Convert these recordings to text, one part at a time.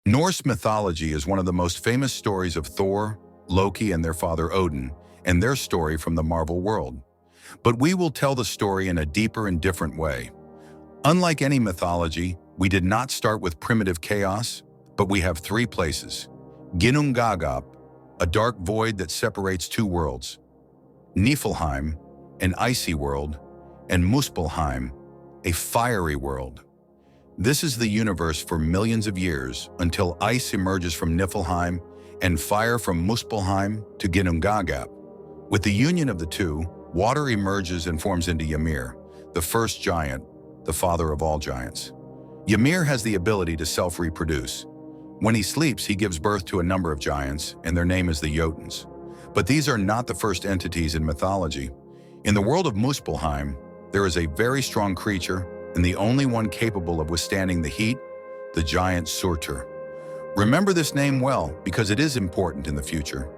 Norse mythology is one of the most famous stories of Thor, Loki, and their father Odin, and their story from the Marvel world. But we will tell the story in a deeper and different way. Unlike any mythology, we did not start with primitive chaos, but we have three places. Ginnungagap, a dark void that separates two worlds. Niflheim, an icy world, and Muspelheim, a fiery world. This is the universe for millions of years until ice emerges from Niflheim and fire from Muspelheim to Ginnungagap. With the union of the two, water emerges and forms into Ymir, the first giant, the father of all giants. Ymir has the ability to self-reproduce. When he sleeps, he gives birth to a number of giants, and their name is the Jotuns. But these are not the first entities in mythology. In the world of Muspelheim, there is a very strong creature, and the only one capable of withstanding the heat, the giant Surtur. Remember this name well, because it is important in the future.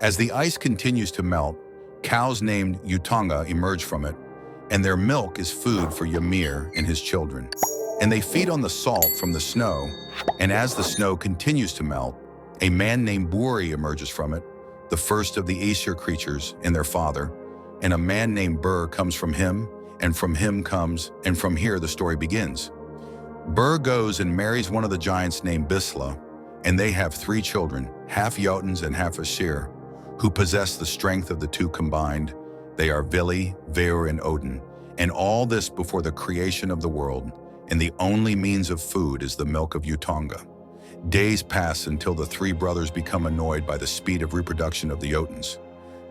As the ice continues to melt, cows named Utonga emerge from it, and their milk is food for Ymir and his children. And they feed on the salt from the snow, and as the snow continues to melt, a man named Buri emerges from it, the first of the Aesir creatures and their father, and a man named Bur comes from him, and from him comes, and from here the story begins. Bur goes and marries one of the giants named Bisla, and they have three children, half Jotuns and half Aesir, who possess the strength of the two combined. They are Vili, Veur, and Odin, and all this before the creation of the world, and the only means of food is the milk of Utonga. Days pass until the three brothers become annoyed by the speed of reproduction of the Jotuns.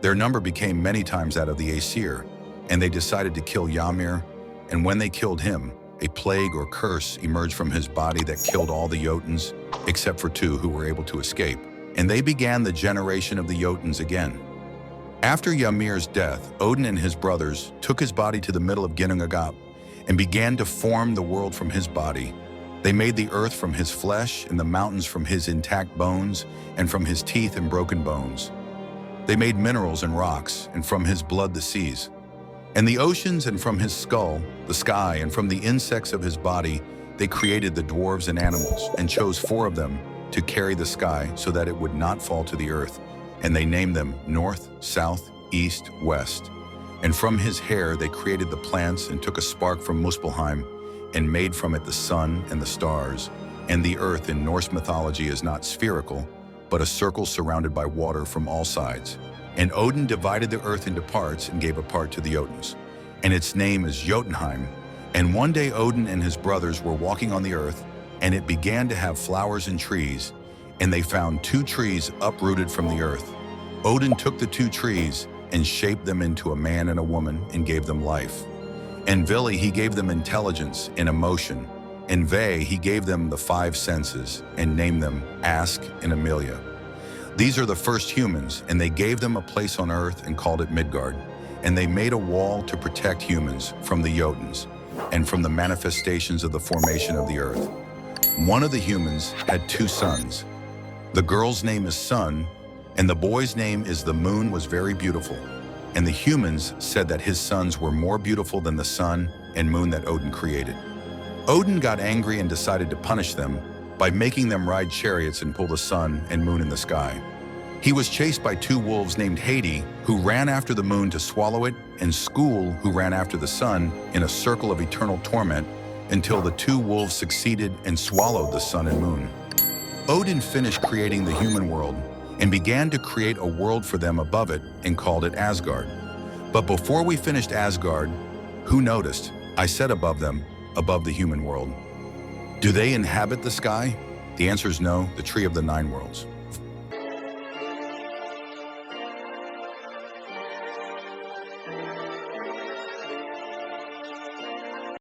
Their number became many times that of the Aesir, and they decided to kill Ymir, and when they killed him, a plague or curse emerged from his body that killed all the Jotuns, except for two who were able to escape, and they began the generation of the Jotuns again. After Ymir's death, Odin and his brothers took his body to the middle of Ginnungagap and began to form the world from his body. They made the earth from his flesh and the mountains from his intact bones and from his teeth and broken bones. They made minerals and rocks, and from his blood the seas. And the oceans, and from his skull, the sky, and from the insects of his body, they created the dwarves and animals, and chose 4 of them to carry the sky so that it would not fall to the earth. And they named them North, South, East, West. And from his hair they created the plants and took a spark from Muspelheim and made from it the sun and the stars. And the earth in Norse mythology is not spherical, but a circle surrounded by water from all sides. And Odin divided the earth into parts and gave a part to the Jotuns. And its name is Jotunheim. And one day Odin and his brothers were walking on the earth, and it began to have flowers and trees, and they found 2 trees uprooted from the earth. Odin took the 2 trees and shaped them into a man and a woman and gave them life. And Vili, he gave them intelligence and emotion. And Ve, he gave them the 5 senses and named them Ask and Amelia. These are the first humans, and they gave them a place on earth and called it Midgard. And they made a wall to protect humans from the Jotuns and from the manifestations of the formation of the earth. One of the humans had 2 sons. The girl's name is Sun, and the boy's name is the Moon was very beautiful. And the humans said that his sons were more beautiful than the sun and moon that Odin created. Odin got angry and decided to punish them by making them ride chariots and pull the sun and moon in the sky. He was chased by 2 wolves named Hades, who ran after the moon to swallow it, and Skul, who ran after the sun in a circle of eternal torment until the 2 wolves succeeded and swallowed the sun and moon. Odin finished creating the human world and began to create a world for them above it and called it Asgard. But before we finished Asgard, who noticed? I said above them, above the human world. Do they inhabit the sky? The answer is no, the tree of the 9 worlds.